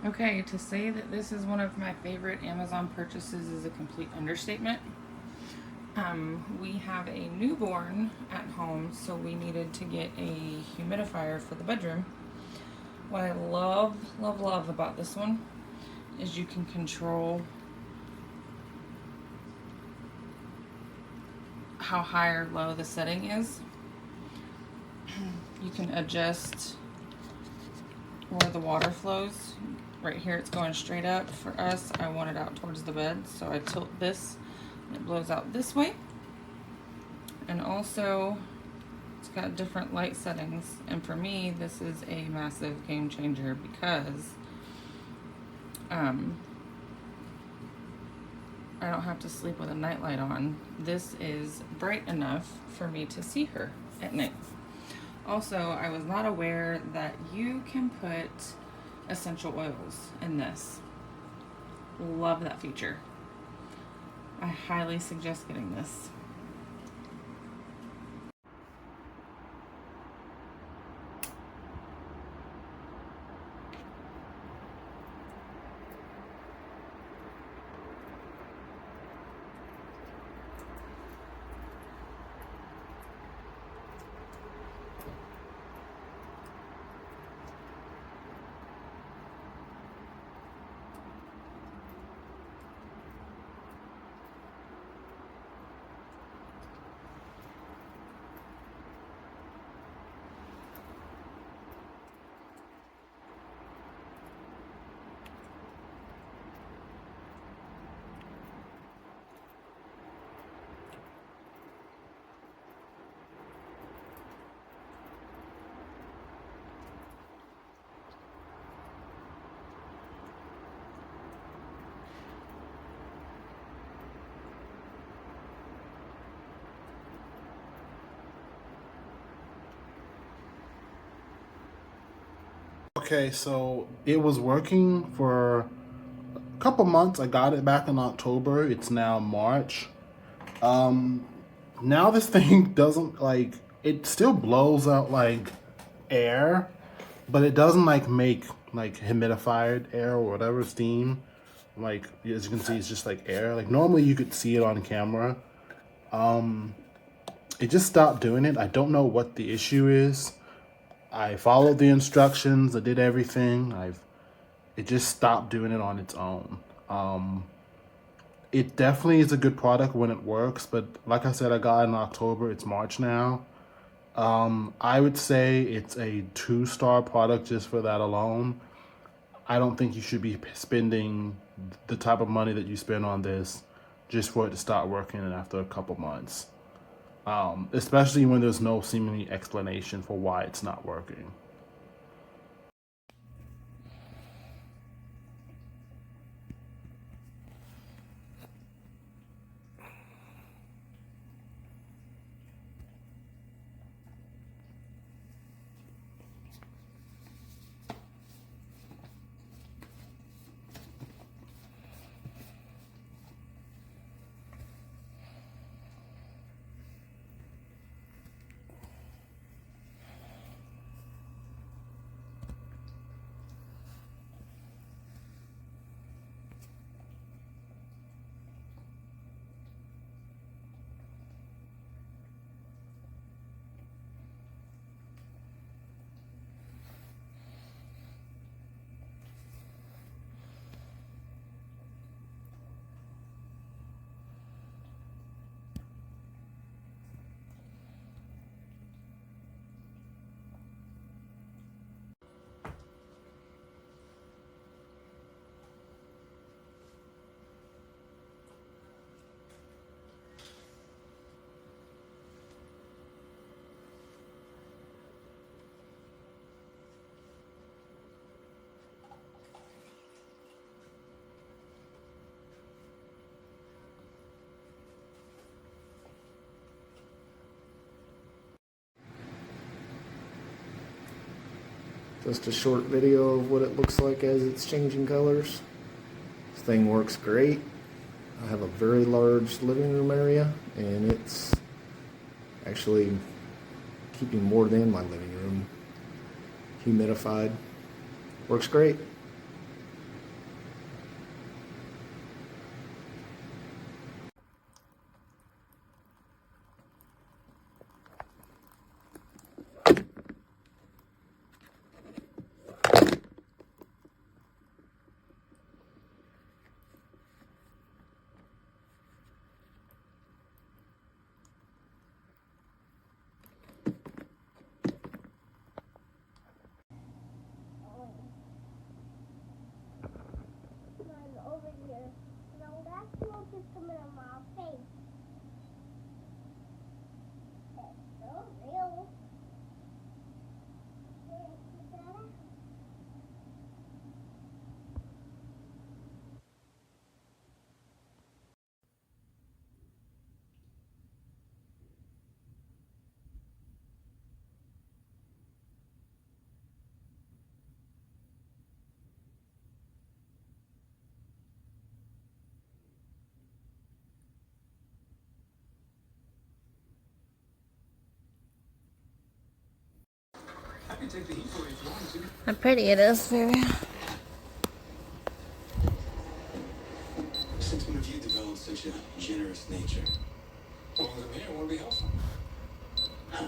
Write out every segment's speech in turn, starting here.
Okay, to say that this is one of my favorite Amazon purchases is a complete understatement. We have a newborn at home, so we needed to get a humidifier for the bedroom. What I love about this one is you can control how high or low the setting is. You can adjust where the water flows. Right here it's going straight up. For us, I want it out towards the bed, so I tilt this and it blows out this way. And also it's got different light settings, and for me this is a massive game changer because I don't have to sleep with a nightlight on. This is bright enough for me to see her at night. Also, I was not aware that you can put essential oils in this. Love that feature. I highly suggest getting this. Okay, so it was working for a couple months. I got it back in October. It's now March. Now this thing doesn't like, it still blows out like air, but it doesn't like make like humidified air or whatever, steam. Like as you can see, it's just like air. Like normally you could see it on camera. It just stopped doing it. I don't know what the issue is. I followed the instructions. I did everything. It just stopped doing it on its own. It definitely is a good product when it works, but like I said, I got it in October. It's March now. I would say it's a 2-star product just for that alone. I don't think you should be spending the type of money that you spend on this just for it to start working after a couple months. Especially when there's no seemingly explanation for why it's not working. Just a short video of what it looks like as it's changing colors. This thing works great. I have a very large living room area, and it's actually keeping more than my living room humidified. Works great. How pretty it is, baby. Since when have you developed such a generous nature? Well, I'm here. I want to be helpful. Huh.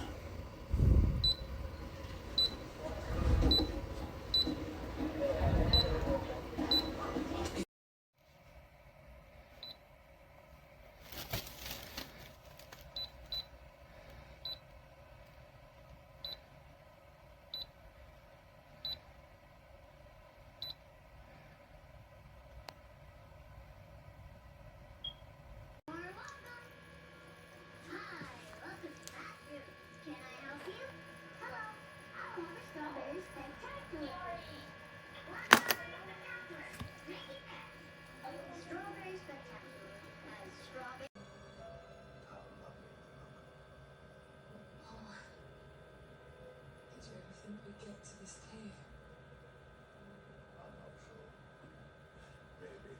We get to this cave. I'm not sure. Maybe.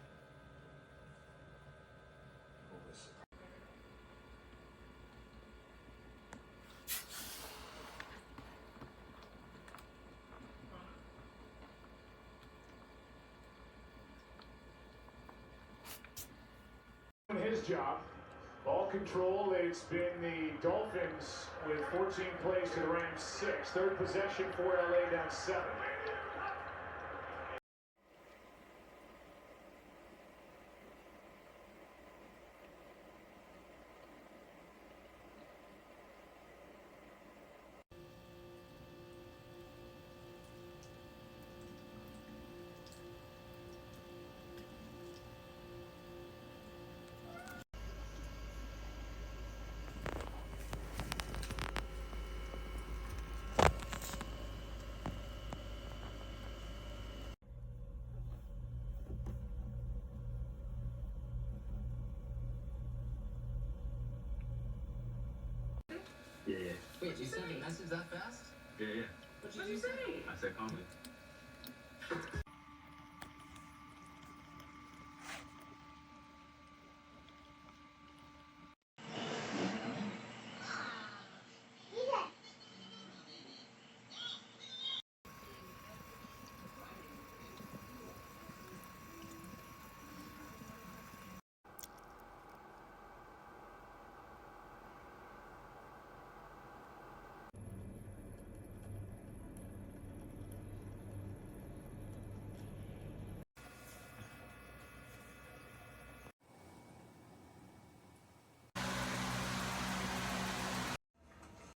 We'll listen. His job. Ball control, it's been the Dolphins with 14 plays to the Rams 6. Third possession for LA down 7. Yeah. Wait, you sent a message that fast? Yeah. What did you say? I said call me.